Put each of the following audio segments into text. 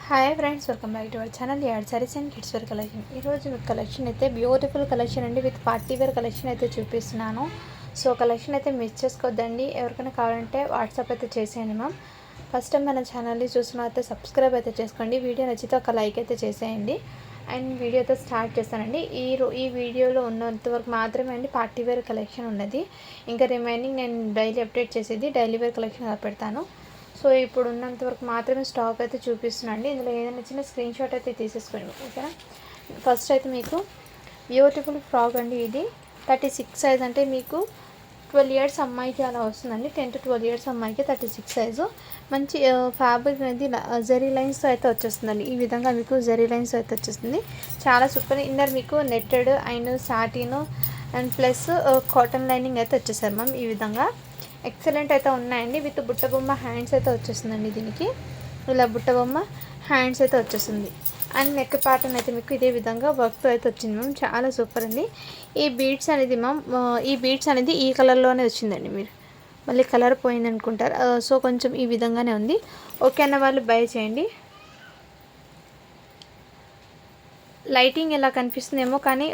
Hi friends, welcome back to our channel add saris and kids wear collection. ఈరోజు మీకు collection అయితే beautiful collection అండి with party wear collection అయితే చూపిస్తున్నాను. So collection అయితే మిస్ చేసుకోవద్దండి. ఎవరికైనా కావాలంటే వాట్సాప్ అయితే చేసేయండి మ్యామ్. ఫస్ట్ టైం మన ఛానల్ని చూస్తున్న అయితే సబ్స్క్రైబ్ అయితే చేసుకోండి. వీడియో నచ్చితే ఒక లైక్ అయితే చేసేయండి. అండ్ వీడియో అయితే స్టార్ట్ చేస్తానండి. ఈ వీడియోలో ఉన్నంతవరకు మాత్రమే అండి పార్టీ వేర్ కలెక్షన్ ఉన్నది. ఇంకా రిమైనింగ్ నేను డైలీ అప్డేట్ చేసేది డైలీ వేర్ కలెక్షన్ పెడతాను. సో ఇప్పుడు ఉన్నంత వరకు మాత్రమే స్టాక్ అయితే చూపిస్తున్నాండి. ఇందులో ఏదైనా చిన్న స్క్రీన్ షాట్ అయితే తీసేసుకోండి, ఓకేనా. ఫస్ట్ అయితే మీకు బ్యూటిఫుల్ ఫ్రాక్ అండి. ఇది 36 సైజ్, అంటే మీకు 12 ఇయర్స్ అమ్మాయికి అలా వస్తుందండి. 10 to 12 ఇయర్స్ అమ్మాయికి 36 సైజు. మంచి ఫ్యాబ్రిక్ అనేది జరీ లైన్స్తో అయితే వచ్చేస్తుందండి. ఈ విధంగా మీకు జరీ లైన్స్ అయితే వచ్చేస్తుంది. చాలా సూపర్. ఇన్నర్ మీకు netted and satin and plus cotton lining అయితే వచ్చేసారు మ్యామ్. ఈ విధంగా ఎక్సలెంట్ అయితే ఉన్నాయండి. విత్ బుట్టబొమ్మ హ్యాండ్స్ అయితే వచ్చేస్తుందండి. దీనికి ఇలా బుట్టబొమ్మ హ్యాండ్స్ అయితే వచ్చేస్తుంది. అండ్ నెక్ ప్యాటర్న్ అయితే మీకు ఇదే విధంగా వర్క్తో అయితే వచ్చింది మ్యామ్. చాలా సూపర్ అండి. ఈ బీడ్స్ అనేది మ్యామ్, ఈ బీడ్స్ అనేది ఈ కలర్లోనే వచ్చిందండి. మీరు మళ్ళీ కలర్ పోయింది అనుకుంటారు. సో కొంచెం ఈ విధంగానే ఉంది. ఓకే అన్న వాళ్ళు బై చేయండి. లైటింగ్ ఎలా కనిపిస్తుందేమో కానీ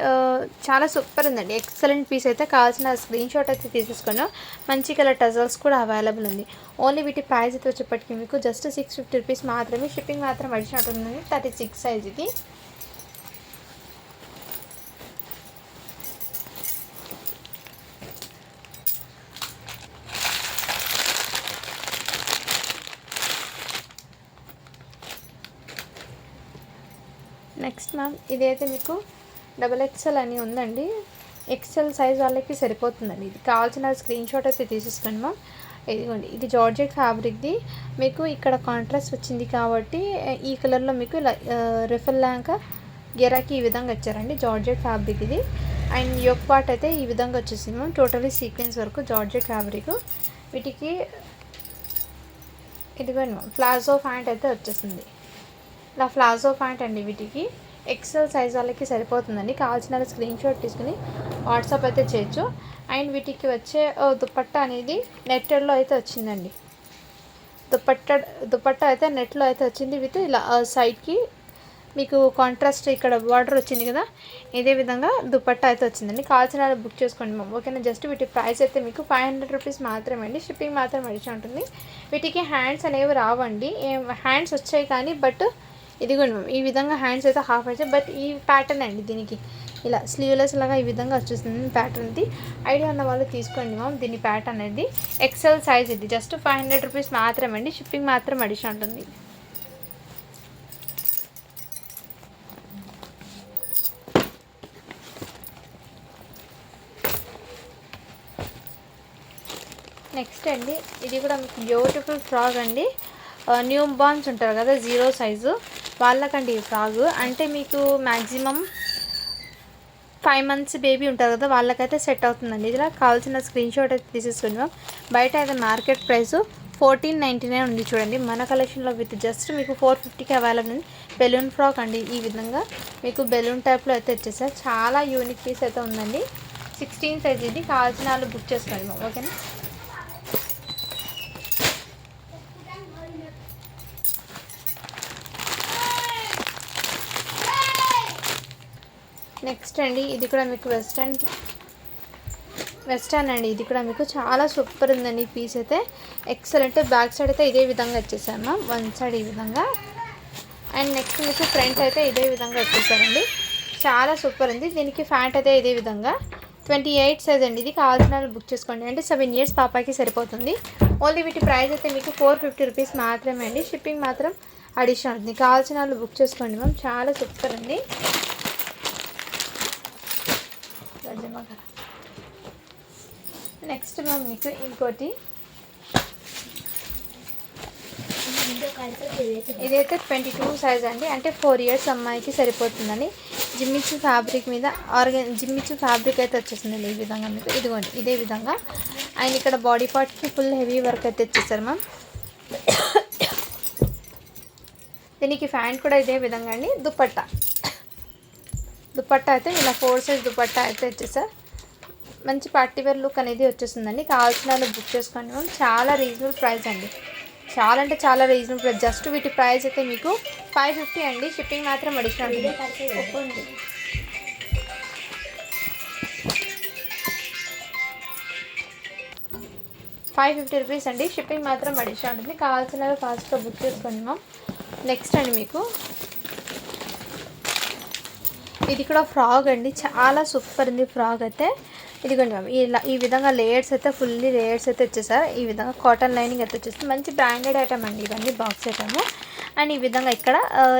చాలా సూపర్ ఉందండి. Excellent piece. అయితే కావాల్సిన స్క్రీన్ షాట్ అయితే తీసేసుకున్నాం. మంచి కలర్ టజల్స్ కూడా అవైలబుల్ ఉంది. ఓన్లీ వీటి ప్రైస్ అయితే వచ్చేప్పటికి మీకు జస్ట్ 650 రూపీస్ మాత్రమే. షిప్పింగ్ మాత్రం అడిషనల్ ఉందండి. 36 సైజ్ ఇది. నెక్స్ట్ మ్యామ్, ఇదైతే మీకు XXL అని ఉందండి. XL సైజ్ వాళ్ళకి సరిపోతుందండి. ఇది కావాల్సిన స్క్రీన్ షాట్ అయితే తీసేసుకోండి మ్యామ్. ఇదిగోండి, ఇది జార్జెట్ ఫ్యాబ్రిక్ది. మీకు ఇక్కడ కాంట్రాస్ట్ వచ్చింది కాబట్టి ఈ కలర్లో మీకు ఇలా రిఫల్ లాగా గిరాకీ ఈ విధంగా వచ్చారండి. జార్జెట్ ఫ్యాబ్రిక్ ఇది. అండ్ యోక్ పార్ట్ అయితే ఈ విధంగా వచ్చేసింది మ్యామ్. టోటలీ సీక్వెన్స్ వరకు జార్జెట్ ఫ్యాబ్రిక్. వీటికి ఇదిగోండి మ్యామ్, ప్లాజో ప్యాంట్ అయితే వచ్చేసింది. ఇలా ప్లాజో ప్యాంట్ అండి. వీటికి XL సైజ్ వాళ్ళకి సరిపోతుందండి. కావాల్సిన స్క్రీన్ షాట్ తీసుకుని వాట్సాప్ అయితే చేయొచ్చు. అండ్ వీటికి వచ్చే దుపట్టా అనేది నెట్టెడ్లో అయితే వచ్చిందండి. దుపట్టా అయితే నెట్లో అయితే వచ్చింది. విత్ ఇలా సైడ్కి మీకు కాంట్రాస్ట్ ఇక్కడ బార్డర్ వచ్చింది కదా, ఇదే విధంగా దుపట్టా అయితే వచ్చిందండి. కావాల్సిన బుక్ చేసుకోండి మ్యామ్, ఓకేనా. జస్ట్ వీటి ప్రైస్ అయితే మీకు 500 రూపీస్ మాత్రమే అండి. షిప్పింగ్ మాత్రం అడిషన్ ఉంటుంది. వీటికి హ్యాండ్స్ అనేవి రావండి. హ్యాండ్స్ వచ్చాయి కానీ బట్ ఇదిగోండి మ్యామ్, ఈ విధంగా హ్యాండ్స్ అయితే హాఫ్ వచ్చాయి. బట్ ఈ ప్యాటర్న్ అండి. దీనికి ఇలా స్లీవ్లెస్ లాగా ఈ విధంగా వచ్చేస్తుంది ప్యాటర్న్ది. ఐడియా ఉన్న వాళ్ళు తీసుకోండి మ్యామ్. దీని ప్యాటర్న్ అనేది XL సైజ్. ఇది జస్ట్ 500 రూపీస్ మాత్రమే అండి. షిప్పింగ్ మాత్రం అడిషన్ ఉంటుంది. నెక్స్ట్ అండి, ఇది కూడా మీకు బ్యూటిఫుల్ ఫ్రాక్ అండి. న్యూ బార్న్స్ ఉంటారు కదా, 0 సైజు వాళ్ళకండి ఈ ఫ్రాక్. అంటే మీకు మ్యాక్సిమం 5 మంత్స్ బేబీ ఉంటారు కదా, వాళ్ళకైతే సెట్ అవుతుందండి. ఇలా కావాల్సిన స్క్రీన్ షాట్ అయితే తీసేసుకుందాం. బయట అయితే మార్కెట్ ప్రైస్ 1499 ఉంది చూడండి. మన కలెక్షన్లో విత్ జస్ట్ మీకు 450కి అవైలబుల్ ఉంది. బెలూన్ ఫ్రాక్ అండి. ఈ విధంగా మీకు బెలూన్ టైప్లో అయితే వచ్చేసారు. చాలా యూనిక్ పీస్ అయితే ఉందండి. 16 సైజ్ ఇది. కావాల్సిన వాళ్ళు బుక్ చేసుకోండి మ్యామ్, ఓకేనా. నెక్స్ట్ అండి, ఇది కూడా మీకు వెస్టర్న్ అండి. ఇది కూడా మీకు చాలా సూపర్ ఉందండి. పీస్ అయితే ఎక్సలెంట్. బ్యాక్ సైడ్ అయితే ఇదే విధంగా వచ్చేసాను, వన్ సైడ్ ఈ విధంగా. అండ్ నెక్స్ట్ మీకు ఫ్రంట్ అయితే ఇదే విధంగా వచ్చేసారండి. చాలా సూపర్ ఉంది. దీనికి ప్యాంట్ అయితే ఇదే విధంగా 28 సైజ్ అండి. ఇది కావాల్సిన వాళ్ళు బుక్ చేసుకోండి. అంటే 7 ఇయర్స్ పాపాకి సరిపోతుంది. ఓన్లీ వీటి ప్రైస్ అయితే మీకు 450 రూపీస్ మాత్రమే అండి. షిప్పింగ్ మాత్రం అడిషనల్ ఉంది. కావాల్సిన వాళ్ళు బుక్ చేసుకోండి మ్యామ్. చాలా సూపర్ అండి. నెక్స్ట్ మ్యామ్, మీకు ఇంకోటి ఇదైతే 22 సైజ్ అండి. అంటే 4 ఇయర్స్ అమ్మాయికి సరిపోతుందండి. జిమ్మిచ్చు ఫ్యాబ్రిక్ మీద జిమ్మిచ్చు ఫ్యాబ్రిక్ అయితే వచ్చేసిందండి. ఈ విధంగా మీకు ఇదిగోండి ఇదే విధంగా. అండ్ ఇక్కడ బాడీ పార్ట్కి ఫుల్ హెవీ వర్క్ అయితే వచ్చేసారు మ్యామ్. దీనికి ప్యాంట్ కూడా ఇదే విధంగా అండి. దుపట్టా అయితే ఇలా 4 సైజ్ దుపట్టా అయితే వచ్చేసారు. మంచి పార్టీ వేర్ లుక్ అనేది వచ్చేస్తుందండి. కావాల్సిన వాళ్ళు బుక్ చేసుకోండి మ్యామ్. చాలా రీజనబుల్ ప్రైస్ అండి. చాలా అంటే చాలా రీజనబుల్. జస్ట్ వీటి ప్రైస్ అయితే మీకు 550 అండి. షిప్పింగ్ మాత్రం అడిషనల్ ఉంటుంది. 550 రూపీస్ అండి. షిప్పింగ్ మాత్రం అడిషనల్ ఉంటుంది. కావాల్సిన ఫాస్ట్గా బుక్ చేసుకోండి మ్యామ్. నెక్స్ట్ అండి మీకు ఇది కూడా ఫ్రాక్ అండి. చాలా సూపర్ ఉంది ఫ్రాక్ అయితే. ఇదిగోండి మ్యామ్, ఇలా ఈ విధంగా లేయర్స్ అయితే ఫుల్లీ లేయర్స్ అయితే వచ్చేసారు. ఈ విధంగా కాటన్ లైనింగ్ అయితే వచ్చేస్తుంది. మంచి బ్రాండెడ్ ఐటమ్ అండి ఇవన్నీ, బాక్స్ ఐటమ్. అండ్ ఈ విధంగా ఇక్కడ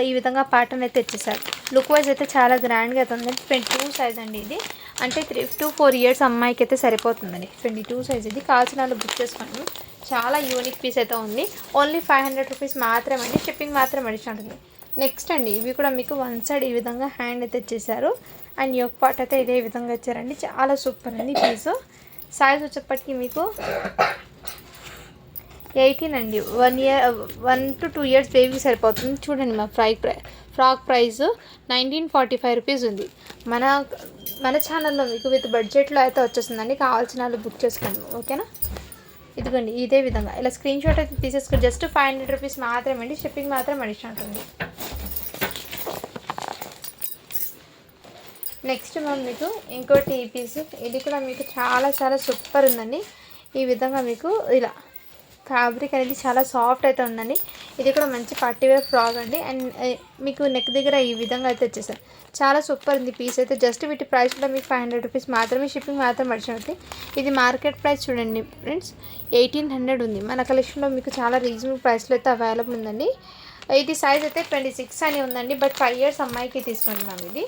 ఈ విధంగా ప్యాటర్న్ అయితే వచ్చేసారు. లుక్ వైజ్ అయితే చాలా గ్రాండ్గా అయితే ఉంది. 22 సైజ్ అండి ఇది. అంటే 3 to 4 ఇయర్స్ అమ్మాయికి అయితే సరిపోతుందండి. 22 సైజ్ ఇది. కావాల్సిన వాళ్ళు బుక్ చేసుకోండి. చాలా యూనిక్ పీస్ అయితే ఉంది. ఓన్లీ 500 రూపీస్ మాత్రమే అండి. షిప్పింగ్ మాత్రం అడిషనల్ ఉంటుంది. నెక్స్ట్ అండి ఇవి కూడా మీకు వన్ సైడ్ ఈ విధంగా హ్యాండ్ అయితే ఇచ్చేసారు. అండ్ యోక్ పార్ట్ అయితే ఇదే విధంగా ఇచ్చారండి. చాలా సూపర్ అండి పీసు. సైజ్ వచ్చేప్పటికి మీకు 18 అండి. 1 to 2 ఇయర్స్ బేబీకి సరిపోతుంది. చూడండి మా ఫ్రాక్ ప్రైస్ 1945 రూపీస్ ఉంది. మన ఛానల్లో మీకు విత్ బడ్జెట్లో అయితే వచ్చేస్తుందండి. కావాల్సిన వాళ్ళు బుక్ చేసుకోండి, ఓకేనా. ఇదిగోండి ఇదే విధంగా ఇలా స్క్రీన్ షాట్ అయితే తీసేసుకోండి. జస్ట్ 500 రూపీస్ మాత్రమే అండి. షిప్పింగ్ మాత్రం అడిషనల్ ఉంటుంది. నెక్స్ట్ మ్యామ్ మీకు ఇంకోటి ఈ పీస్. ఇది కూడా మీకు చాలా చాలా సూపర్ ఉందండి. ఈ విధంగా మీకు ఇలా ఫ్యాబ్రిక్ అనేది చాలా సాఫ్ట్ అయితే ఉందండి. ఇది కూడా మంచి పార్టీవేర్ ఫ్రాక్ అండి. అండ్ మీకు నెక్ దగ్గర ఈ విధంగా అయితే వచ్చేసారు. చాలా సూపర్ ఉంది పీస్ అయితే. జస్ట్ వీటి ప్రైస్ కూడా మీకు 500 రూపీస్ మాత్రమే. షిప్పింగ్ మాత్రం అడిషనల్. ఇది మార్కెట్ ప్రైస్ చూడండి ఫ్రెండ్స్, 1800 ఉంది. మన కలెక్షన్లో మీకు చాలా రీజనబుల్ ప్రైస్లో అయితే అవైలబుల్ ఉందండి. ఇది సైజ్ అయితే 26 అని ఉందండి. బట్ 5 ఇయర్స్ అమ్మాయికి తీసుకోండి మ్యామ్. ఇది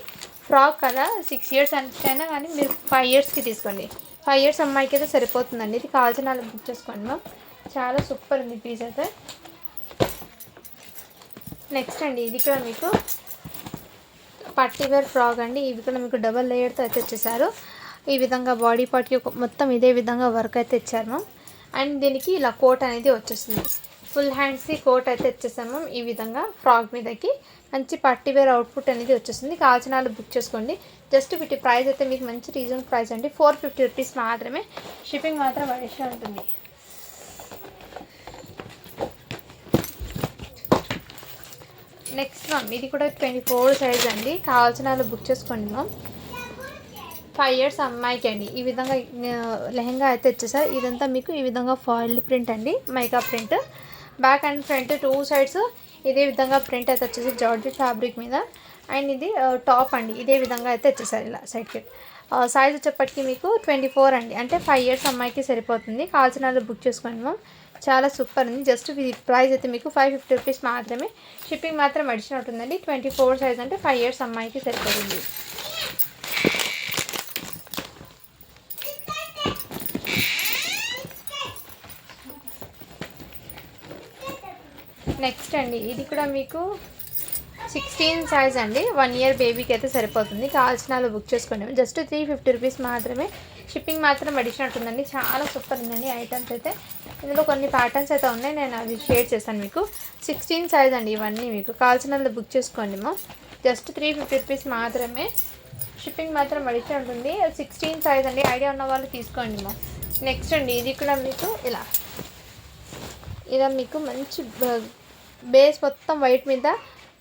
ఫ్రాక్ కదా, 6 ఇయర్స్ అంటేనా కానీ మీరు 5 ఇయర్స్కి తీసుకోండి. 5 ఇయర్స్ అమ్మాయికి అయితే సరిపోతుందండి. ఇది కావాల్సిన వాళ్ళు బుక్ చేసుకోండి మ్యామ్. చాలా సూపర్ ఉంది పీస్ అయితే. నెక్స్ట్ అండి ఇది కూడా మీకు పార్టీవేర్ ఫ్రాక్ అండి. ఇవి కూడా మీకు డబల్ లేయర్తో అయితే వచ్చేసారు. ఈ విధంగా బాడీ పార్ట్కి మొత్తం ఇదే విధంగా వర్క్ అయితే ఇచ్చారు మ్యామ్. అండ్ దీనికి ఇలా కోట్ అనేది వచ్చేస్తుంది. ఫుల్ హ్యాండ్స్కి కోట్ అయితే వచ్చేసాము మ్యామ్. ఈ విధంగా ఫ్రాక్ మీదకి మంచి పార్టీవేర్ అవుట్పుట్ అనేది వచ్చేస్తుంది. కావాల్సిన వాళ్ళు బుక్ చేసుకోండి. జస్ట్ వీటి ప్రైస్ అయితే మీకు మంచి రీజనబుల్ ప్రైస్ అండి. 450 రూపీస్ మాత్రమే. షిప్పింగ్ మాత్రం అడిషనల్ ఉంటుంది. నెక్స్ట్ మ్యామ్ ఇది కూడా 24 సైజ్ అండి. కావాల్సిన వాళ్ళు బుక్ చేసుకోండి మ్యామ్. 5 ఇయర్స్ అమ్మాయికి అండి. ఈ విధంగా లెహంగా అయితే వచ్చేసారు. ఇదంతా మీకు ఈ విధంగా ఫాయిల్ ప్రింట్ అండి, mica print. Back and front 2 sides ఇదే విధంగా ప్రింట్ అయితే వచ్చేసి జార్జెట్ ఫ్యాబ్రిక్ మీద. అండ్ ఇది టాప్ అండి. ఇదే విధంగా అయితే వచ్చేసారు ఇలా సైడ్కి. సైజ్ వచ్చేప్పటికి మీకు 24 అండి. అంటే 5 ఇయర్స్ అమ్మాయికి సరిపోతుంది. కావాల్సిన వాళ్ళు బుక్ చేసుకోండి మ్యామ్. చాలా సూపర్ ఉంది. జస్ట్ ప్రైస్ అయితే మీకు 550 రూపీస్ మాత్రమే. షిప్పింగ్ మాత్రం అడిషనల్ ఉంటుందండి. 24 సైజ్ అంటే 5 ఇయర్స్ అమ్మాయికి సరిపోతుంది. నెక్స్ట్ అండి ఇది కూడా మీకు 16 సైజ్ అండి. 1 ఇయర్ బేబీకి అయితే సరిపోతుంది. కావాల్సిన వాళ్ళు బుక్ చేసుకోండి. జస్ట్ 350 రూపీస్ మాత్రమే. షిప్పింగ్ మాత్రం అడిషనల్ ఉంటుందండి. చాలా సూపర్ ఉందండి ఐటమ్స్ అయితే. ఇందులో కొన్ని ప్యాటర్న్స్ అయితే ఉన్నాయి, నేను అవి షేర్ చేస్తాను మీకు. 16 సైజ్ అండి ఇవన్నీ. మీకు కావాల్సిన వాళ్ళు బుక్ చేసుకోండి మా. జస్ట్ 350 రూపీస్ మాత్రమే. షిప్పింగ్ మాత్రం అడిషనల్ ఉంటుంది. 16 సైజ్ అండి. ఐడియా ఉన్న వాళ్ళు తీసుకోండి మా. నెక్స్ట్ అండి ఇది కూడా మీకు ఇలా మీకు మంచి బేస్ మొత్తం వైట్ మీద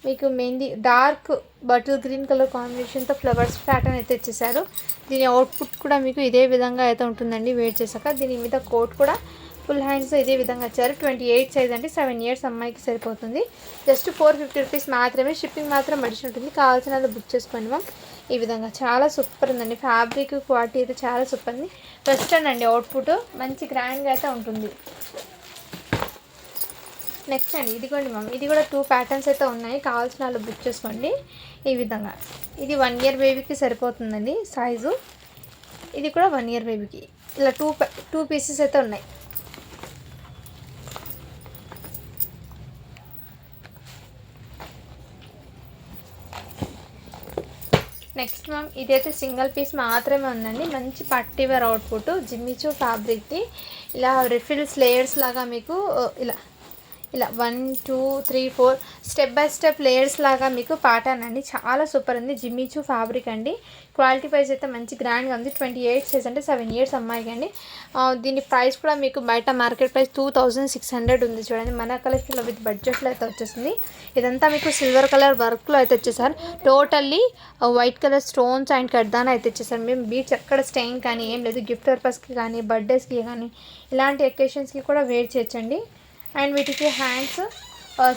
మీకు mehndi dark bottle green colour కాంబినేషన్తో ఫ్లవర్స్ ప్యాటర్న్ అయితే ఇచ్చేసారు. దీని అవుట్పుట్ కూడా మీకు ఇదే విధంగా అయితే ఉంటుందండి వేర్ చేశాక. దీని మీద కోట్ కూడా ఫుల్ హ్యాండ్స్ ఇదే విధంగా ఇచ్చారు. 28 సైజ్ అంటే 7 ఇయర్స్ అమ్మాయికి సరిపోతుంది. జస్ట్ 450 రూపీస్ మాత్రమే. షిప్పింగ్ మాత్రం అడిషనల్ ఉంటుంది. కావాల్సిన వాళ్ళు బుక్ చేసుకోండి మ్యామ్. ఈ విధంగా చాలా సూపర్ ఉందండి. ఫ్యాబ్రిక్ క్వాలిటీ అయితే చాలా సూపర్ ఉంది. వెస్టర్న్ అండి అవుట్పుట్. మంచి గ్రాండ్గా అయితే ఉంటుంది. నెక్స్ట్ అండి ఇదిగోండి మ్యామ్. ఇది కూడా 2 ప్యాటర్న్స్ అయితే ఉన్నాయి. కావాల్సిన వాళ్ళు బుక్ చేసుకోండి. ఈ విధంగా ఇది 1 ఇయర్ బేబీకి సరిపోతుందండి సైజు. ఇది కూడా 1 ఇయర్ బేబీకి. ఇలా 2 పీసెస్ అయితే ఉన్నాయి. నెక్స్ట్ మ్యామ్ ఇదైతే సింగిల్ పీస్ మాత్రమే ఉందండి. మంచి పట్టివేర్ అవుట్పుట్ జిమ్మిచూ ఫ్యాబ్రిక్ది. ఇలా రిఫిల్స్ లేయర్స్ లాగా మీకు ఇలా ఇలా 1 2 3 4 స్టెప్ బై స్టెప్ లేయర్స్ లాగా మీకు ప్యాటర్న్ అండి. చాలా సూపర్ ఉంది. జిమ్మిచూ ఫ్యాబ్రిక్ అండి. క్వాలిటీ వైజ్ అయితే మంచి గ్రాండ్గా ఉంది. 28 సైజ్ అంటే 7 ఇయర్స్ అమ్మాయికి అండి. దీని ప్రైస్ కూడా మీకు బయట మార్కెట్ ప్రైస్ 2600 ఉంది. చూడండి మన కలెక్షన్లో విత్ బడ్జెట్లో అయితే వచ్చేసింది. ఇదంతా మీకు సిల్వర్ కలర్ వర్క్లో అయితే వచ్చేసారు. Totally white colour stones and కడ్దానా అయితే వచ్చేసారు. మేము బీచ్ ఎక్కడ స్టెయిన్ కానీ ఏం లేదు. గిఫ్ట్ పర్పస్కి కానీ బర్త్డేస్కి కానీ ఇలాంటి ఎకేషన్స్కి కూడా వేర్ చేయొచ్చండి. అండ్ వీటికి హ్యాండ్స్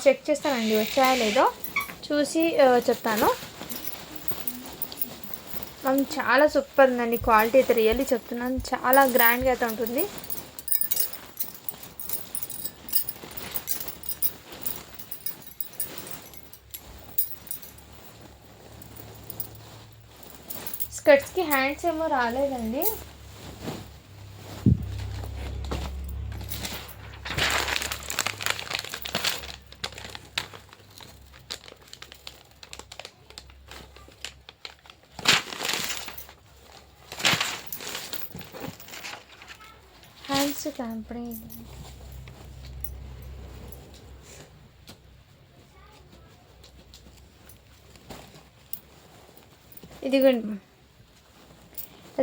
చెక్ చేస్తానండి వచ్చాయా లేదో చూసి చెప్తాను. మనం చాలా సూపర్ ఉందండి. క్వాలిటీ అయితే రియల్లీ చెప్తున్నాను. చాలా గ్రాండ్గా అయితే ఉంటుంది. స్కర్ట్స్కి హ్యాండ్స్ ఏమో రాలేదండి. హ్యాండ్స్ కంపెనీ ఇదిగోండి.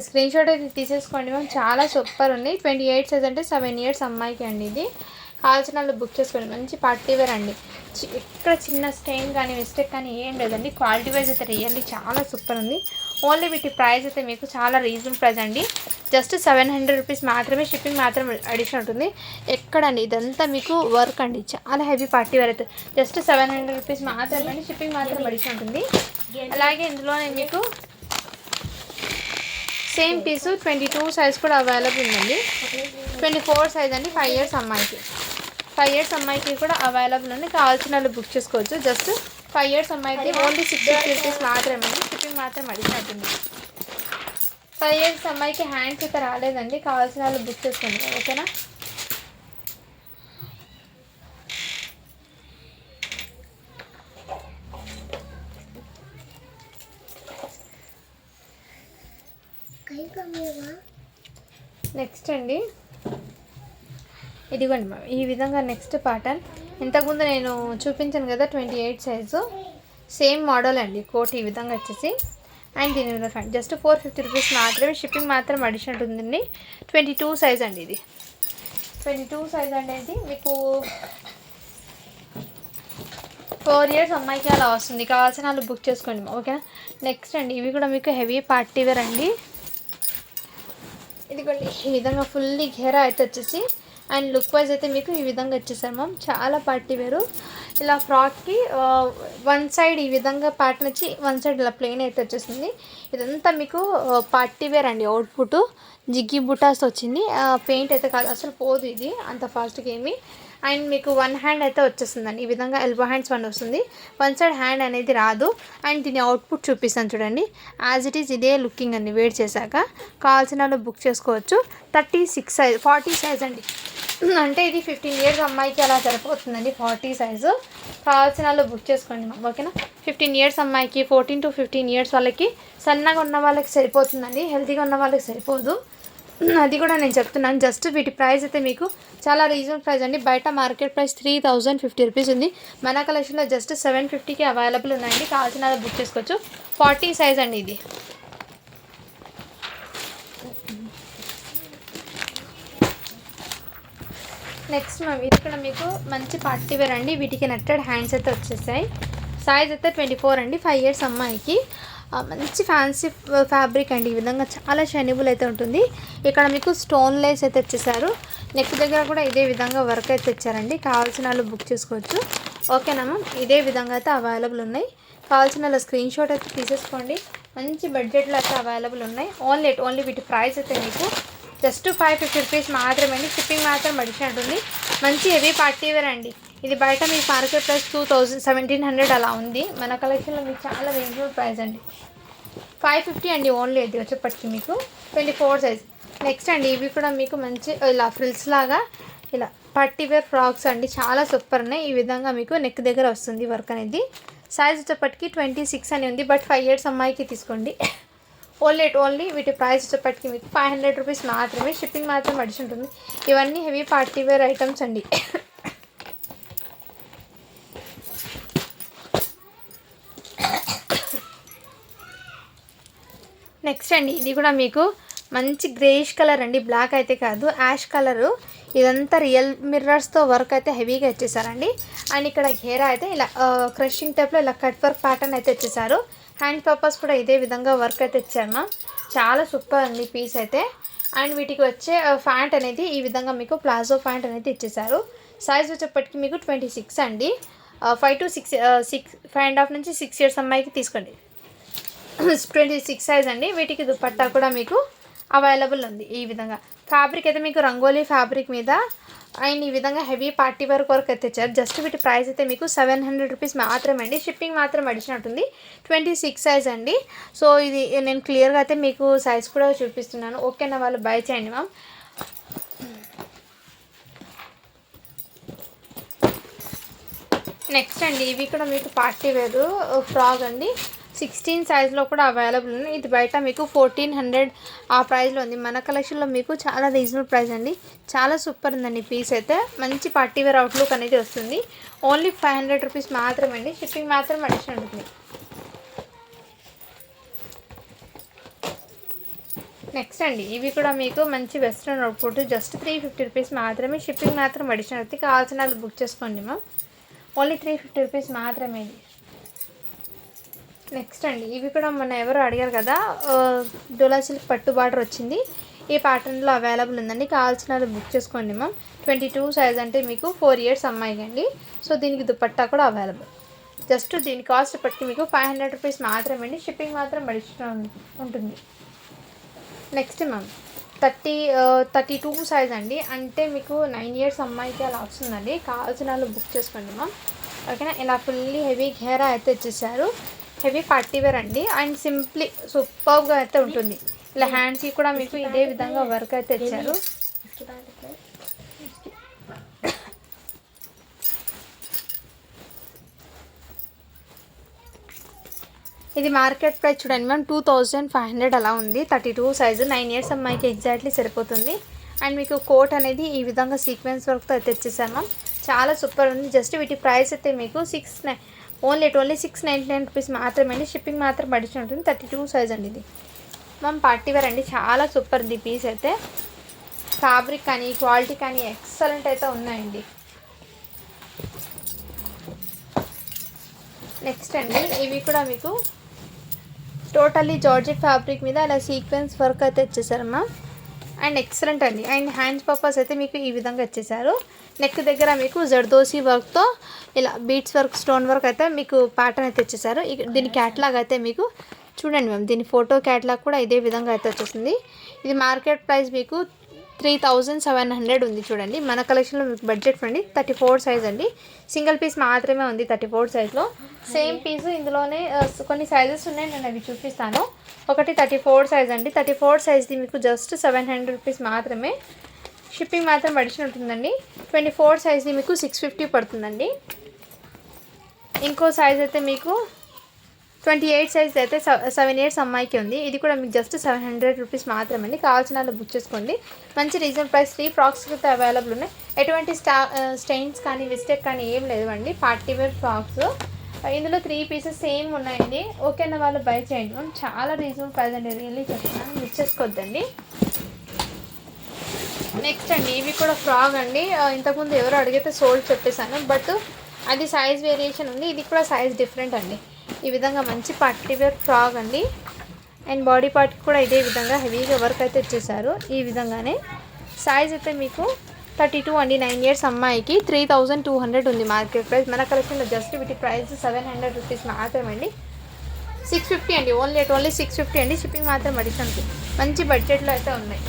స్క్రీన్ షాట్ అయితే తీసేసుకోండి మ్యామ్. చాలా సూపర్ ఉంది. 28 సైజ్ అంటే 7 ఇయర్స్ అమ్మాయికి అండి. ఇది కావాల్సిన వాళ్ళు బుక్ చేసుకోండి. మంచి పార్టీ వేర్ అండి. ఎక్కడ చిన్న స్టెయిన్ కానీ మిస్టేక్ కానీ ఏం లేదండి. క్వాలిటీ వైజ్ అయితే రియల్లీ చాలా సూపర్ ఉంది. ఓన్లీ వీటి ప్రైస్ అయితే మీకు చాలా రీజనబుల్ ప్రైస్ అండి. జస్ట్ 700 రూపీస్ మాత్రమే. షిప్పింగ్ మాత్రం అడిషన్ ఉంటుంది. ఎక్కడండి ఇదంతా మీకు వర్క్ అండి. చాలా హెవీ పార్టీ వేర్ అయితే జస్ట్ 700 రూపీస్ మాత్రమే అండి. షిప్పింగ్ మాత్రం అడిషన్ ఉంటుంది. అలాగే ఇందులోనే మీకు సేమ్ పీసు 22 సైజ్ కూడా అవైలబుల్ ఉందండి. 24 సైజ్ అండి. 5 ఇయర్స్ అమ్మాయికి 5 ఇయర్స్ అమ్మాయికి కూడా అవైలబుల్ ఉంది. కావాల్సిన వాళ్ళు బుక్ చేసుకోవచ్చు. జస్ట్ 5 ఇయర్స్ అమ్మాయికి ఓన్లీ 650 రూపీస్ మాత్రమే అండి. షిప్పింగ్ మాత్రం అడిగినట్టుంది. 5 ఇయర్స్ అమ్మాయికి హ్యాండ్స్ అయితే రాలేదండి. కావాల్సిన వాళ్ళు బుక్ చేసుకోండి. ఓకేనా. నెక్స్ట్ అండి ఇదిగోండి మ్యామ్. ఈ విధంగా నెక్స్ట్ ప్యాటర్న్ ఇంతకుముందు నేను చూపించాను కదా 28 సైజు సేమ్ మోడల్ అండి. కోట్ ఈ విధంగా వచ్చేసి అండ్ దీని జస్ట్ 450 రూపీస్ మాత్రమే. షిప్పింగ్ మాత్రం అడిషనల్ ఉందండి. 22 సైజ్ అండి. ఇది 22 సైజ్ అనేది మీకు 4 ఇయర్స్ అమ్మాయికి అలా వస్తుంది. కావాల్సిన వాళ్ళు బుక్ చేసుకోండి. ఓకేనా. నెక్స్ట్ అండి ఇవి కూడా మీకు హెవీ పార్టీ వేర్ అండి. ఇదిగోండి ఈ విధంగా ఫుల్లీ ఘేరా అయితే వచ్చేసి అండ్ లుక్ వైజ్ అయితే మీకు ఈ విధంగా వచ్చేసారు మ్యామ్. చాలా పార్టీ వేరు. ఇలా ఫ్రాక్కి వన్ సైడ్ ఈ విధంగా ప్యాటర్న్ వచ్చి వన్ సైడ్ ఇలా ప్లెయిన్ అయితే వచ్చేసింది. ఇదంతా మీకు పార్టీ వేర్ అండి. అవుట్పుట్ జిగ్గి బుటాస్ వచ్చింది. పెయింట్ అయితే కాదు అసలు పోదు ఇది అంత ఫాస్ట్గా ఏమి. అండ్ మీకు వన్ హ్యాండ్ అయితే వచ్చేస్తుందండి. ఈ విధంగా ఎల్బో హ్యాండ్స్ వన్ వస్తుంది. వన్ సైడ్ హ్యాండ్ అనేది రాదు. అండ్ దీని అవుట్పుట్ చూపిస్తాను చూడండి. యాజ్ ఇట్ ఈజ్ ఇదే లుకింగ్ అండి. వేట్ చేశాక కావాల్సిన వాళ్ళు బుక్ చేసుకోవచ్చు. 36 సైజ్ 40 సైజ్ అండి. అంటే ఇది 15 ఇయర్స్ అమ్మాయికి అలా సరిపోతుందండి. 40 సైజు కావాల్సిన వాళ్ళు బుక్ చేసుకోండి మ్యామ్. ఓకేనా. 15 ఇయర్స్ అమ్మాయికి 14 to 15 ఇయర్స్ వాళ్ళకి సన్నగా ఉన్న వాళ్ళకి సరిపోతుందండి. హెల్తీగా ఉన్న వాళ్ళకి సరిపోదు. అది కూడా నేను చెప్తున్నాను. జస్ట్ వీటి ప్రైస్ అయితే మీకు చాలా రీజనబుల్ ప్రైస్ అండి. బయట మార్కెట్ ప్రైస్ 3050 రూపీస్ ఉంది. మన కలెక్షన్లో జస్ట్ 750కి అవైలబుల్ ఉన్నాయండి. కావాల్సిన వాళ్ళు బుక్ చేసుకోవచ్చు. 40 సైజ్ అండి ఇది. నెక్స్ట్ మ్యామ్ ఇది కూడా మీకు మంచి పార్టీ వేర్ అండి. వీటికి నెట్టెడ్ హ్యాండ్స్ అయితే వచ్చేసాయి. సైజ్ అయితే 24 అండి. 5 ఇయర్స్ అమ్మాయికి మంచి ఫ్యాన్సీ ఫ్యాబ్రిక్ అండి. ఈ విధంగా చాలా షైనబుల్ అయితే ఉంటుంది. ఇక్కడ మీకు స్టోన్ లేస్ అయితే వచ్చేసారు. నెక్ దగ్గర కూడా ఇదే విధంగా వర్క్ అయితే ఇచ్చారండి. కావాల్సిన వాళ్ళు బుక్ చేసుకోవచ్చు. ఓకేనా మ్యామ్. ఇదే విధంగా అయితే అవైలబుల్ ఉన్నాయి. కావాల్సిన వాళ్ళ స్క్రీన్ షాట్ అయితే తీసేసుకోండి. మంచి బడ్జెట్లో అయితే అవైలబుల్ ఉన్నాయి. ఓన్లీ వీటి ప్రైస్ అయితే మీకు జస్ట్ 550 రూపీస్ మాత్రమే అండి. షిప్పింగ్ మాత్రం అడిషన్ ఉంటుంది. మంచి హెవీ పార్టీ వేర్ అండి. ఇది బయట మీకు మార్కెట్ ప్రైస్ 1700 అలా ఉంది. మన కలెక్షన్లో మీకు చాలా రీజనబుల్ ప్రైస్ అండి. 550 అండి ఓన్లీ. ఇది వచ్చేప్పటికి మీకు 24 సైజ్. నెక్స్ట్ అండి ఇవి కూడా మీకు మంచి ఇలా ఫ్రిల్స్ లాగా ఇలా పార్టీ వేర్ ఫ్రాక్స్ అండి. చాలా సూపర్ ఉన్నాయి. ఈ విధంగా మీకు నెక్ దగ్గర వస్తుంది వర్క్ అనేది. సైజ్ వచ్చేప్పటికి 26 అని ఉంది. బట్ 5 ఇయర్స్ అమ్మాయికి తీసుకోండి. ఓన్లీ వీటి ప్రైస్ వచ్చేప్పటికి మీకు 500 రూపీస్ మాత్రమే. షిప్పింగ్ మాత్రం అడిషన్ ఉంటుంది. ఇవన్నీ హెవీ పార్టీ వేర్ ఐటమ్స్ అండి. నెక్స్ట్ అండి ఇది కూడా మీకు మంచి గ్రేయిష్ కలర్ అండి, బ్లాక్ అయితే కాదు, యాష్ కలరు. ఇదంతా రియల్ మిర్రర్స్తో వర్క్ అయితే హెవీగా ఇచ్చేసారండి. అండ్ ఇక్కడ హెయిర్ అయితే ఇలా క్రషింగ్ టైప్లో ఇలా కట్ వర్క్ ప్యాటర్న్ అయితే ఇచ్చేసారు. హ్యాండ్ పర్పస్ కూడా ఇదే విధంగా వర్క్ అయితే ఇచ్చారమ్మా. చాలా సూపర్ అండి పీస్ అయితే. అండ్ వీటికి వచ్చే ప్యాంట్ అనేది ఈ విధంగా మీకు ప్లాజో ప్యాంట్ అనేది ఇచ్చేసారు. సైజ్ వచ్చేప్పటికి మీకు 26 అండి. 5 to 6 5.5 నుంచి 6 years అమ్మాయికి తీసుకోండి. 26 సైజ్ అండి. వీటికి దుపట్టా కూడా మీకు అవైలబుల్ ఉంది. ఈ విధంగా ఫ్యాబ్రిక్ అయితే మీకు రంగోలీ ఫ్యాబ్రిక్ మీద అండ్ ఈ విధంగా హెవీ పార్టీ వర్క్ అయితే ఇచ్చారు. జస్ట్ వీటి ప్రైస్ అయితే మీకు 700 రూపీస్ మాత్రమే అండి. షిప్పింగ్ మాత్రం అడిషనల్ ఉంటుంది. 26 సైజ్ అండి. సో ఇది నేను క్లియర్గా అయితే మీకు సైజ్ కూడా చూపిస్తున్నాను. ఓకేనా, వాళ్ళు బై చేయండి మ్యామ్. నెక్స్ట్ అండి ఇవి కూడా మీకు పార్టీ వేర్ ఫ్రాక్ అండి. 16 సైజ్లో కూడా అవైలబుల్ ఉన్నాయి. ఇది బయట మీకు 1400 ఆ ప్రైస్లో ఉంది. మన కలెక్షన్లో మీకు చాలా రీజనబుల్ ప్రైస్ అండి. చాలా సూపర్ ఉందండి పీస్ అయితే. మంచి పార్టీ వేర్ అవుట్లుక్ అనేది వస్తుంది. ఓన్లీ 500 రూపీస్ మాత్రమే అండి. షిప్పింగ్ మాత్రం అడిషనల్ ఉంటుంది. నెక్స్ట్ అండి ఇవి కూడా మీకు మంచి వెస్ట్రన్ అవుట్పుట్. జస్ట్ 350 రూపీస్ మాత్రమే. షిప్పింగ్ మాత్రం అడిషనల్ అవుతుంది. కావాల్సిన వాళ్ళు బుక్ చేసుకోండి మ్యామ్. ఓన్లీ 350 రూపీస్ మాత్రమే ఇది. నెక్స్ట్ అండి ఇవి కూడా మొన్న ఎవరు అడిగారు కదా, డోలా సిల్క్ పట్టు బార్డర్ వచ్చింది. ఈ ప్యాటర్న్లో అవైలబుల్ ఉందండి. కావాల్సిన వాళ్ళు బుక్ చేసుకోండి మ్యామ్. 22 సైజ్ అంటే మీకు 4 years అమ్మాయి అండి. సో దీనికి దుపట్టా కూడా అవైలబుల్. జస్ట్ దీని కాస్ట్ ఇప్పటికి మీకు 500 రూపీస్ మాత్రమే అండి. షిప్పింగ్ మాత్రం అడిషనల్ ఉంటుంది. నెక్స్ట్ మ్యామ్ 32 సైజ్ అండి. అంటే మీకు 9 years అమ్మాయికి అలా వస్తుందండి. కావాల్సిన వాళ్ళు బుక్ చేసుకోండి మ్యామ్. ఓకేనా. ఇలా ఫుల్లీ హెవీ ఘేరా అయితే ఇచ్చేసారు. హెవీ పార్టీ వేర్ అండి. అండ్ సింప్లీ సూపర్గా అయితే ఉంటుంది. ఇలా హ్యాండ్స్కి కూడా మీకు ఇదే విధంగా వర్క్ అయితే ఇచ్చారు. ఇది మార్కెట్ ప్రైస్ చూడండి మ్యామ్ 2500 అలా ఉంది. 32 సైజు 9 years అమ్మాయికి ఎగ్జాక్ట్లీ సరిపోతుంది. అండ్ మీకు కోట్ అనేది ఈ విధంగా సీక్వెన్స్ వర్క్తో అయితే ఇచ్చేసాను మ్యామ్. చాలా సూపర్ ఉంది. జస్ట్ వీటి ప్రైస్ అయితే మీకు ఓన్లీ 699 రూపీస్ మాత్రమే అండి. షిప్పింగ్ మాత్రం అడిషనల్ ఉంటుంది. 32 సైజ్ అండి ఇది మ్యామ్. పార్టీ వేర్ అండి. చాలా సూపర్ ఉంది పీస్ అయితే. ఫ్యాబ్రిక్ కానీ క్వాలిటీ కానీ ఎక్సలెంట్ అయితే ఉన్నాయండి. నెక్స్ట్ అండి ఇవి కూడా మీకు టోటల్లీ జార్జెట్ ఫ్యాబ్రిక్ మీద అలా సీక్వెన్స్ వర్క్ అయితే ఇచ్చేసారమ్మా. అండ్ ఎక్సలెంట్ అండి. అండ్ హ్యాండ్స్ పర్పస్ అయితే మీకు ఈ విధంగా ఇచ్చేసారు. నెక్ దగ్గర మీకు జర్దోసి వర్క్తో ఇలా బీట్స్ వర్క్, స్టోన్ వర్క్ అయితే మీకు ప్యాటర్న్ అయితే ఇచ్చేసారు. దీని క్యాట్లాగ్ అయితే మీకు చూడండి మ్యామ్. దీని ఫోటో క్యాట్లాగ్ కూడా ఇదే విధంగా అయితే వచ్చేస్తుంది. ఇది మార్కెట్ ప్రైస్ మీకు 3700 ఉంది చూడండి. మన కలెక్షన్లో మీకు బడ్జెట్ ఫ్రెండ్లీ 34 సైజ్ అండి. సింగిల్ పీస్ మాత్రమే ఉంది 34 సైజ్లో. సేమ్ పీసు ఇందులోనే కొన్ని సైజెస్ ఉన్నాయి, నేను అవి చూపిస్తాను. ఒకటి 34 సైజ్ అండి. 34 సైజ్ది మీకు జస్ట్ 700 రూపీస్ మాత్రమే. షిప్పింగ్ మాత్రం అడిషనల్ ఉంటుందండి. 24 సైజ్ది మీకు 650 పడుతుందండి. ఇంకో సైజ్ అయితే మీకు 28 సైజ్ అయితే 7 years అమ్మాయికి ఉంది. ఇది కూడా మీకు జస్ట్ 700 రూపీస్ మాత్రమే అండి. కావాల్సిన వాళ్ళు బుక్ చేసుకోండి. మంచి రీజనబుల్ ప్రైస్. 3 ఫ్రాక్స్ అయితే అవైలబుల్ ఉన్నాయి. ఎటువంటి స్టెయిన్స్ కానీ మిస్టేక్ కానీ ఏం లేవండి. పార్టీ వేర్ ఫ్రాక్స్ ఇందులో 3 pieces సేమ్ ఉన్నాయండి. ఓకేనా, వాళ్ళు బై చేయండి. చాలా రీజనబుల్ ప్రైస్ అండి. రియల్లీ చెప్తున్నాను, మిస్ చేసుకోవద్దండి. నెక్స్ట్ అండి ఇవి కూడా ఫ్రాక్ అండి. ఇంతకుముందు ఎవరు అడిగితే సోల్డ్ చెప్పేశాను, బట్ అది సైజ్ వేరియేషన్ ఉంది. ఇది కూడా సైజ్ డిఫరెంట్ అండి. ఈ విధంగా మంచి పార్టీ వేర్ ఫ్రాక్ అండి. అండ్ బాడీ పార్ట్కి కూడా ఇదే విధంగా హెవీగా వర్క్ అయితే ఇచ్చేసారు. ఈ విధంగానే సైజ్ అయితే మీకు 32 అండి. 9 years అమ్మాయికి 3200 ఉంది మార్కెట్ ప్రైస్. మన కలెక్షన్లో జస్ట్ వీటి ప్రైస్ 700 రూపీస్ మాత్రమే అండి. 650 అండి. ఓన్లీ 650 అండి. షిప్పింగ్ మాత్రం అడిషనల్. మంచి బడ్జెట్లో అయితే ఉన్నాయి.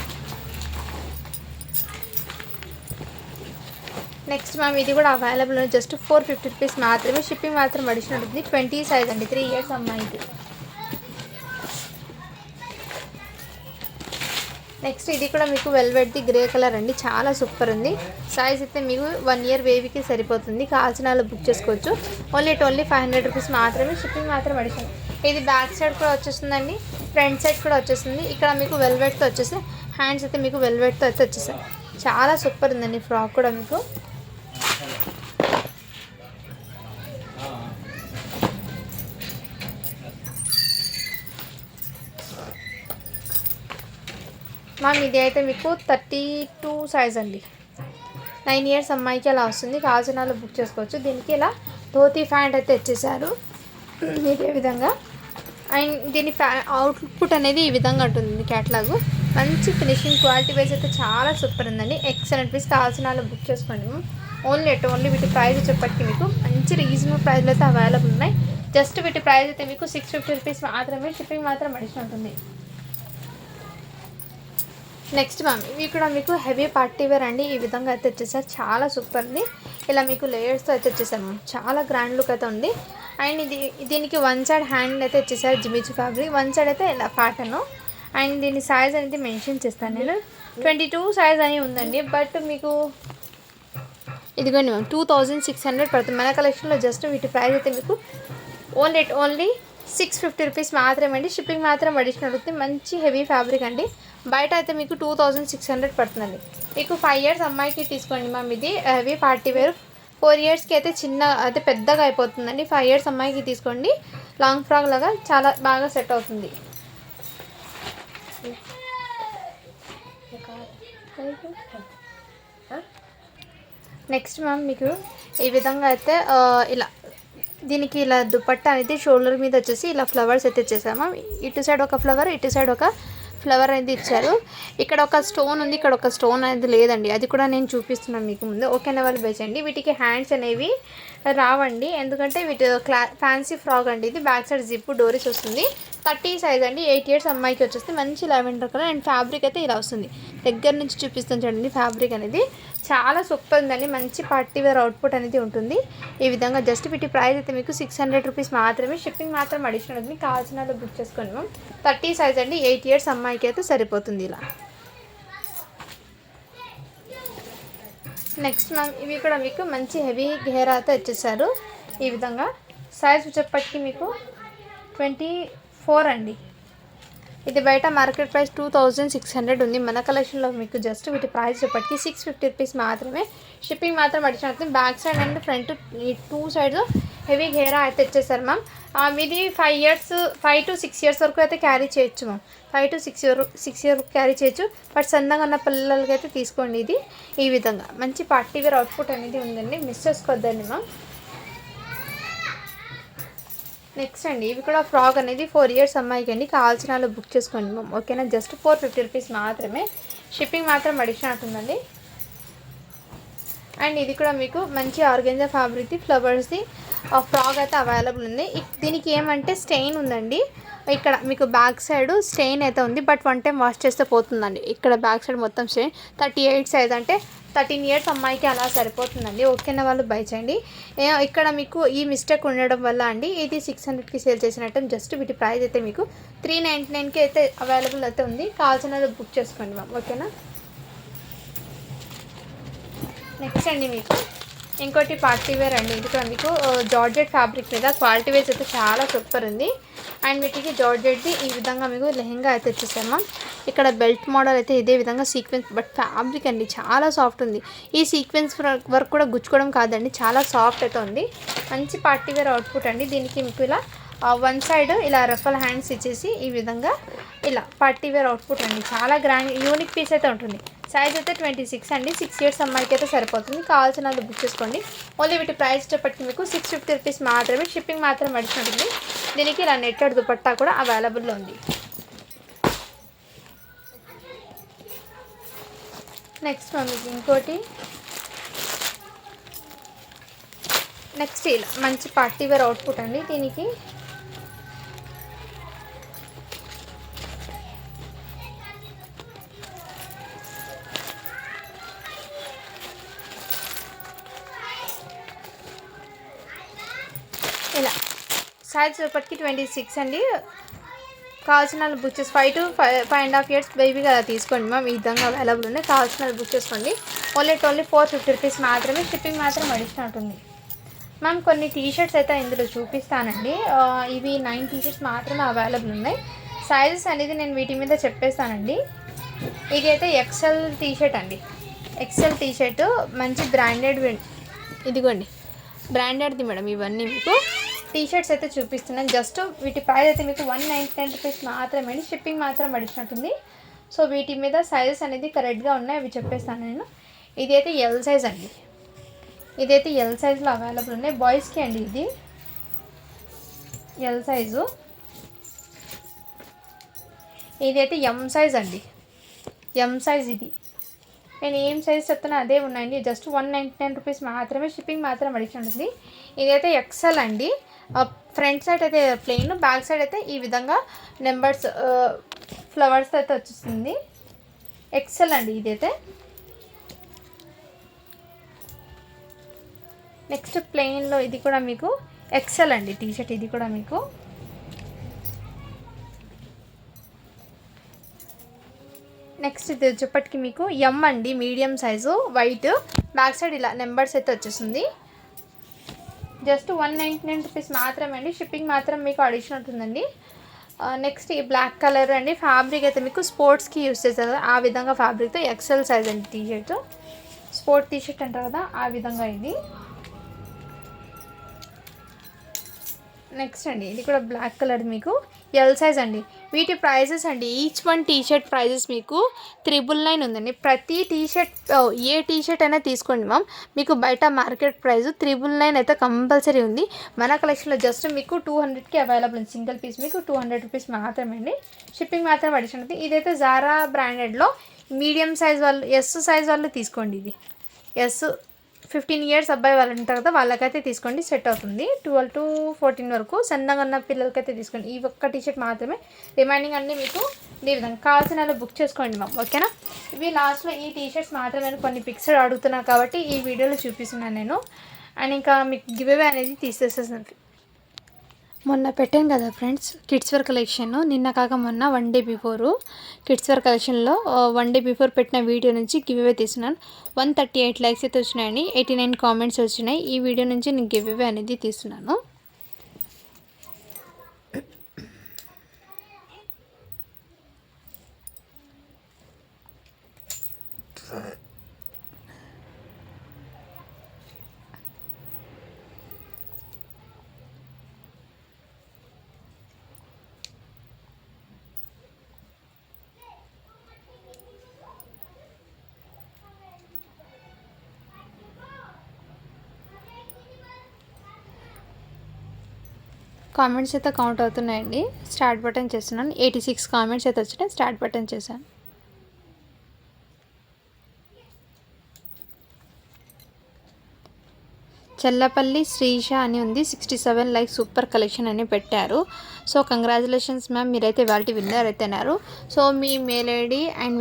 నెక్స్ట్ మ్యామ్ ఇది కూడా అవైలబుల్ ఉంది. జస్ట్ 450 రూపీస్ మాత్రమే. షిప్పింగ్ మాత్రం అడిషనల్ ఉంటుంది. 20 సైజ్ అండి. 3 years అమ్మాయికి. నెక్స్ట్ ఇది కూడా మీకు వెల్వెట్ది గ్రే కలర్ అండి. చాలా సూపర్ ఉంది. సైజ్ అయితే మీకు 1 year బేబీకి సరిపోతుంది. కావాల్సిన వాళ్ళు బుక్ చేసుకోవచ్చు. ఓన్లీ 500 రూపీస్ మాత్రమే. షిప్పింగ్ మాత్రం అడిషనల్. ఇది బ్యాక్ సైడ్ కూడా వచ్చేస్తుందండి. ఫ్రంట్ సైడ్ కూడా వచ్చేస్తుంది. ఇక్కడ మీకు వెల్వెట్తో వచ్చేసి హ్యాండ్స్ అయితే మీకు వెల్వెట్తో అయితే వచ్చేసాయి. చాలా సూపర్ ఉందండి ఫ్రాక్ కూడా మీకు. మ్యామ్ ఇది అయితే మీకు 32 సైజ్ అండి. 9 ఇయర్స్ అమ్మాయికి అలా వస్తుంది. కాజనాలు బుక్ చేసుకోవచ్చు. దీనికి ఇలా ధోతి ప్యాంట్ అయితే ఇచ్చేసారు ఇదే విధంగా. అండ్ దీని అవుట్పుట్ అనేది ఈ విధంగా ఉంటుంది. క్యాట్లాగ్ మంచి ఫినిషింగ్ క్వాలిటీ వైజ్ అయితే చాలా సూపర్ ఉందండి. Excellent piece. కావాల్సిన బుక్ చేసుకోండి. ఓన్లీ వీటి ప్రైస్ వచ్చేప్పటికి మీకు మంచి రీజనబుల్ ప్రైస్లో అయితే అవైలబుల్ ఉన్నాయి. జస్ట్ వీటి ప్రైస్ అయితే మీకు 650 రూపీస్ మాత్రమే. షిప్పింగ్ మాత్రం అడిషన్ ఉంటుంది. నెక్స్ట్ మ్యామ్ ఇవి కూడా మీకు హెవీ పార్టీ వేర్ అండి. ఈ విధంగా అయితే వచ్చేసారు. చాలా సూపర్ ఉంది. ఇలా మీకు లేయర్స్తో అయితే వచ్చేసారు మ్యామ్. చాలా గ్రాండ్ లుక్ అయితే ఉంది. అండ్ దీనికి వన్ సైడ్ హ్యాండ్ అయితే వచ్చేసారు జిమిచు ఫ్యాబ్రిక్, వన్ సైడ్ అయితే ఇలా ప్యాటర్న్. అండ్ దీని సైజ్ అనేది మెన్షన్ చేస్తాను నేను. 22 సైజ్ అని ఉందండి. బట్ మీకు ఇదిగోండి మ్యామ్ 2600 పడుతుంది. మన కలెక్షన్లో జస్ట్ వీటి ప్రైస్ అయితే మీకు ఓన్లీ 650 రూపీస్ మాత్రమే అండి. షిప్పింగ్ మాత్రం అడిషనల్ అవుతుంది. మంచి హెవీ ఫ్యాబ్రిక్ అండి. బయట అయితే మీకు 2600 పడుతుందండి. మీకు 5 ఇయర్స్ అమ్మాయికి తీసుకోండి మ్యామ్. ఇది హెవీ పార్టీ వేర్. 4 ఇయర్స్కి అయితే అయితే పెద్దగా అయిపోతుందండి. 5 ఇయర్స్ అమ్మాయికి తీసుకోండి. లాంగ్ ఫ్రాక్ లాగా చాలా బాగా సెట్ అవుతుంది. నెక్స్ట్ మ్యామ్ మీకు ఈ విధంగా అయితే ఇలా దీనికి ఇలా దుపట్టా అనేది షోల్డర్ మీద వచ్చేసి ఇలా ఫ్లవర్స్ అయితే ఇచ్చేసాము. ఇటు సైడ్ ఒక ఫ్లవర్, ఇటు సైడ్ ఒక ఫ్లవర్ అనేది ఇచ్చారు. ఇక్కడ ఒక స్టోన్ ఉంది, ఇక్కడ ఒక స్టోన్ అనేది లేదండి. అది కూడా నేను చూపిస్తున్నాను మీకు ముందు. ఓకేనా వాళ్ళు బేసండి. వీటికి హ్యాండ్స్ అనేవి రావండి, ఎందుకంటే వీటి ఫ్యాన్సీ ఫ్రాక్ అండి. ఇది బ్యాక్ సైడ్ జిప్ డోరీస్ వస్తుంది. 30 సైజ్ అండి. 8 ఇయర్స్ అమ్మాయికి వచ్చేస్తే మంచి లావెండర్ కలర్. అండ్ ఫ్యాబ్రిక్ అయితే ఇలా వస్తుంది. దగ్గర నుంచి చూపిస్తాను చూడండి. ఫ్యాబ్రిక్ అనేది చాలా సూపర్ ఉందండి. మంచి పార్టీ వేర్ అవుట్పుట్ అనేది ఉంటుంది. ఈ విధంగా జస్ట్ వీటి ప్రైస్ అయితే మీకు 600 రూపీస్ మాత్రమే. షిప్పింగ్ మాత్రం అడిషనల్ ఉంది. కావాల్సిన బుక్ చేసుకోండి మ్యామ్. 30 సైజ్ అండి. 8 ఇయర్స్ అమ్మాయికి అయితే సరిపోతుంది ఇలా. నెక్స్ట్ మ్యామ్ ఇవి కూడా మీకు మంచి హెవీ గేర్ అయితే వచ్చేసారు. ఈ విధంగా సైజ్ వచ్చేప్పటికి మీకు 24 అండి. ఇది బయట మార్కెట్ ప్రైస్ 2600 ఉంది. మన కలెక్షన్లో మీకు జస్ట్ వీటి ప్రైస్ వచ్చేప్పటికి 650 రూపీస్ మాత్రమే. షిప్పింగ్ మాత్రం అడిషనల్ అవుతుంది. బ్యాక్ సైడ్ అండ్ ఫ్రంట్ ఈ 2 సైడ్స్ హెవీ గేరా అయితే ఇచ్చేసారు మ్యామ్. మీది 5 to 6 ఇయర్స్ వరకు అయితే క్యారీ చేయొచ్చు మ్యామ్. 5 to 6 ఇయర్ క్యారీ చేయొచ్చు. బట్ సన్నగా ఉన్న పిల్లలకి అయితే తీసుకోండి. ఇది ఈ విధంగా మంచి పార్టీ వేర్ అవుట్పుట్ అనేది ఉందండి. మిస్ చేసుకోవద్దండి మ్యామ్. నెక్స్ట్ అండి ఇవి కూడా ఫ్రాక్ అనేది 4 ఇయర్స్ అమ్మాయికి అండి. కావాల్సిన వాళ్ళు బుక్ చేసుకోండి మ్యామ్. ఓకేనా. జస్ట్ 450 రూపీస్ మాత్రమే. షిప్పింగ్ మాత్రం అడిషనల్ అవుతుందండి. అండ్ ఇది కూడా మీకు మంచి ఆర్గెంజా ఫ్యాబ్రిక్ది ఫ్లవర్స్ది ఫ్రాక్ అయితే అవైలబుల్ ఉంది. దీనికి ఏమంటే స్టెయిన్ ఉందండి. ఇక్కడ మీకు బ్యాక్ సైడ్ స్టెయిన్ అయితే ఉంది. బట్ 1 టైం వాష్ చేస్తే పోతుందండి. ఇక్కడ బ్యాక్ సైడ్ మొత్తం స్టెయిన్. 38 సైజ్ అంటే 13 ఇయర్స్ అమ్మాయికి అలా సరిపోతుందండి. ఓకేనా వాళ్ళు బై చేయండి. ఇక్కడ మీకు ఈ మిస్టేక్ ఉండడం వల్ల అండి ఇది 600కి సేల్ చేసినట్టు. జస్ట్ వీటి ప్రైస్ అయితే మీకు 399కి అయితే అవైలబుల్ అయితే ఉంది. కావాల్సిన బుక్ చేసుకోండి మ్యామ్. ఓకేనా. నెక్స్ట్ అండి మీకు ఇంకోటి పార్టీ వేర్ అండి. ఇది కూడా మీకు జార్జెట్ ఫ్యాబ్రిక్ మీద క్వాలిటీ వైజ్ అయితే చాలా సూపర్ ఉంది. అండ్ వీటికి జార్జెట్ది ఈ విధంగా మీకు లెహెంగా అయితే వచ్చేసామా. ఇక్కడ బెల్ట్ మోడల్ అయితే ఇదే విధంగా సీక్వెన్స్, బట్ ఫ్యాబ్రిక్ అండి చాలా సాఫ్ట్ ఉంది. ఈ సీక్వెన్స్ వర్క్ కూడా గుచ్చుకోవడం కాదండి, చాలా సాఫ్ట్ అయితే ఉంది. మంచి పార్టీ వేర్ అవుట్పుట్ అండి. దీనికి మీకు ఇలా వన్ సైడ్ ఇలా రఫల్ హ్యాండ్స్ ఇచ్చేసి ఈ విధంగా ఇలా పార్టీ వేర్ అవుట్పుట్ అండి. చాలా గ్రాండ్ యూనిక్ పీస్ అయితే ఉంటుంది. సైజ్ అయితే 26 అండి. 6 ఇయర్స్ అమ్మాయికి అయితే సరిపోతుంది. కావాల్సిన వాళ్ళు బుక్ చేసుకోండి. ఓన్లీ వీటి ప్రైస్ వచ్చేప్పటికి మీకు 650 రూపీస్ మాత్రమే. షిప్పింగ్ మాత్రం అడిషనల్ ఉంది. దీనికి ఇలా నెట్టెడ్ దుపట్టా కూడా అవైలబుల్లో ఉంది. నెక్స్ట్ మనకి ఇంకోటి నెక్స్ట్ ఇలా మంచి పార్టీ వేర్ అవుట్పుట్ అండి. దీనికి ఇలా సైజ్ ఇప్పటికి 26 అండి. కావాల్సిన వాళ్ళు బుక్ చేసి 5 to 5.5 ఇయర్స్ బేబీగా అలా తీసుకోండి మ్యామ్. ఈ విధంగా అవైలబుల్ ఉన్నాయి. కావాల్సిన వాళ్ళు బుక్ చేసుకోండి. ఓన్లీ 450 రూపీస్ మాత్రమే. షిప్పింగ్ మాత్రం అడిషనల్ ఉంటుంది మ్యామ్. కొన్ని టీషర్ట్స్ అయితే ఇందులో చూపిస్తానండి. ఇవి 9 టీషర్ట్స్ మాత్రమే అవైలబుల్ ఉన్నాయి. సైజెస్ అనేది నేను వీటి మీద చెప్పేస్తానండి. ఇది అయితే ఎక్సెల్ టీషర్ట్ అండి. ఎక్సెల్ టీషర్ట్ మంచి బ్రాండెడ్. ఇదిగోండి బ్రాండెడ్ది మేడం. ఇవన్నీ మీకు టీషర్ట్స్ అయితే చూపిస్తున్నాను. జస్ట్ వీటి ప్రైస్ అయితే మీకు 199 రూపీస్ మాత్రమే. షిప్పింగ్ మాత్రం అడిషనల్ ఉంది. సో వీటి మీద సైజెస్ అనేది కరెక్ట్గా ఉన్నాయి, అవి చెప్పేస్తాను నేను. ఇదైతే ఎల్ సైజ్ అండి, ఇదైతే ఎల్ సైజ్లో అవైలబుల్ ఉన్నాయి బాయ్స్కి అండి. ఇది ఎల్ సైజు, ఇదైతే ఎం సైజ్ అండి, ఎం సైజ్. ఇది నేను ఏం సైజ్ చెప్తున్నా అదే ఉన్నాయండి. జస్ట్ 199 రూపీస్ మాత్రమే, షిప్పింగ్ మాత్రం అడిషన్ ఉంటుంది. ఇదైతే ఎక్సెల్ అండి. ఫ్రంట్ సైడ్ అయితే ప్లెయిన్, బ్యాక్ సైడ్ అయితే ఈ విధంగా నెంబర్స్ ఫ్లవర్స్ అయితే వచ్చేస్తుంది. ఎక్సెల్ అండి ఇదైతే. నెక్స్ట్ ప్లెయిన్లో ఇది కూడా మీకు ఎక్సెల్ అండి టీషర్ట్, ఇది కూడా మీకు. నెక్స్ట్ ఇది వచ్చేప్పటికి మీకు ఎం అండి, medium size, white, back side ఇలా నెంబర్స్ అయితే వచ్చేస్తుంది. జస్ట్ 199 రూపీస్ మాత్రమే అండి, షిప్పింగ్ మాత్రం మీకు అడిషన్ ఉంటుందండి. నెక్స్ట్ ఈ బ్లాక్ కలర్ అండి, ఫ్యాబ్రిక్ అయితే మీకు స్పోర్ట్స్కి యూస్ చేస్తారు కదా ఆ విధంగా ఫ్యాబ్రిక్తో ఎక్సెల్ సైజ్ అండి టీషర్ట్, స్పోర్ట్ టీషర్ట్ అంటారు కదా ఆ విధంగా ఇది. నెక్స్ట్ అండి ఇది కూడా బ్లాక్ కలర్ మీకు ఎల్ సైజ్ అండి. వీటి ప్రైజెస్ అండి, ఈచ్ వన్ టీషర్ట్ ప్రైజెస్ మీకు 999 ఉందండి. ప్రతి టీషర్ట్ ఏ టీషర్ట్ అయినా తీసుకోండి మ్యామ్, మీకు బయట మార్కెట్ ప్రైస్ 999 అయితే కంపల్సరీ ఉంది. మన కలెక్షన్లో జస్ట్ మీకు 200కి అవైలబుల్ ఉంది. సింగిల్ పీస్ మీకు 200 రూపీస్ మాత్రమే అండి, షిప్పింగ్ మాత్రం అడిషన్ ఉంది. ఇదైతే జారా బ్రాండెడ్లో మీడియం సైజ్ వాళ్ళు, ఎస్ సైజ్ వాళ్ళు తీసుకోండి. ఇది ఎస్ 15 ఇయర్స్ అబ్బాయి వాళ్ళు ఉంటారు కదా వాళ్ళకైతే తీసుకోండి, సెట్ అవుతుంది. 12 to 14 వరకు సన్నగా ఉన్న పిల్లలకైతే తీసుకోండి. ఈ ఒక్క టీషర్ట్ మాత్రమే, రిమైనింగ్ అన్నీ మీకు ఈ విధంగా కావాల్సిన వాళ్ళు బుక్ చేసుకోండి మ్యామ్, ఓకేనా. ఇవి లాస్ట్లో ఈ టీషర్ట్స్ మాత్రమే కొన్ని పిక్స్ అడుగుతున్నాను కాబట్టి ఈ వీడియోలో చూపిస్తున్నాను నేను. అండ్ ఇంకా మీకు గివ్ అవే అనేది తీసేసేసి మొన్న పెట్టాను కదా ఫ్రెండ్స్ కిడ్స్ వేర్ కలెక్షన్, నిన్న కాక మొన్న 1 డే బిఫోరు కిడ్స్ వేర్ కలెక్షన్లో 1 డే బిఫోర్ పెట్టిన వీడియో నుంచి గివ్ అవే తీస్తున్నాను. 138 లైక్స్ అయితే వచ్చినాయండి, 89 కామెంట్స్ వచ్చినాయి. ఈ వీడియో నుంచి నేను గివ్ అవే అనేది తీస్తున్నాను. కామెంట్స్ అయితే కౌంట్ అవుతున్నాయండి. స్టార్ట్ బటన్ చేస్తున్నాను. 86 కామెంట్స్ అయితే వచ్చినాయి, స్టార్ట్ బటన్ చేశాను. చెల్లపల్లి శ్రీష అని ఉంది, 67 లైక్స్, సూపర్ కలెక్షన్ అని పెట్టారు. సో కంగ్రాచులేషన్స్ మ్యామ్, మీరైతే వాళ్ళ విన్నర్ అయితేనారు. సో మీ మెయిల్ ఐడి అండ్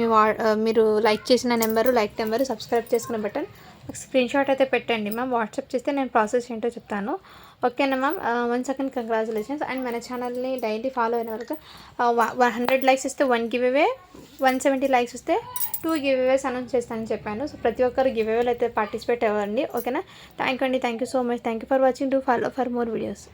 మీరు లైక్ చేసిన నెంబరు, లైక్ నెంబరు, సబ్స్క్రైబ్ చేసుకున్న బటన్ స్క్రీన్ షాట్ అయితే పెట్టండి మ్యామ్. వాట్సాప్ చేస్తే నేను ప్రాసెస్ ఏంటో చెప్తాను, ఓకేనా మ్యామ్. 1 second congratulations. అండ్ మన ఛానల్ని డైలీ ఫాలో అయిన వరకు 100 లైక్స్ ఇస్తే 1 గివ్ అవే, 170 లైక్స్ వస్తే 2 గివ్ అవేస్ అనౌన్స్ చేస్తానని చెప్పాను. సో ప్రతి ఒక్కరు గివ్ అవేలు అయితే పార్టిసిపేట్ అవ్వండి, ఓకేనా. Thank you so much. Thank you for watching. Do follow for more videos.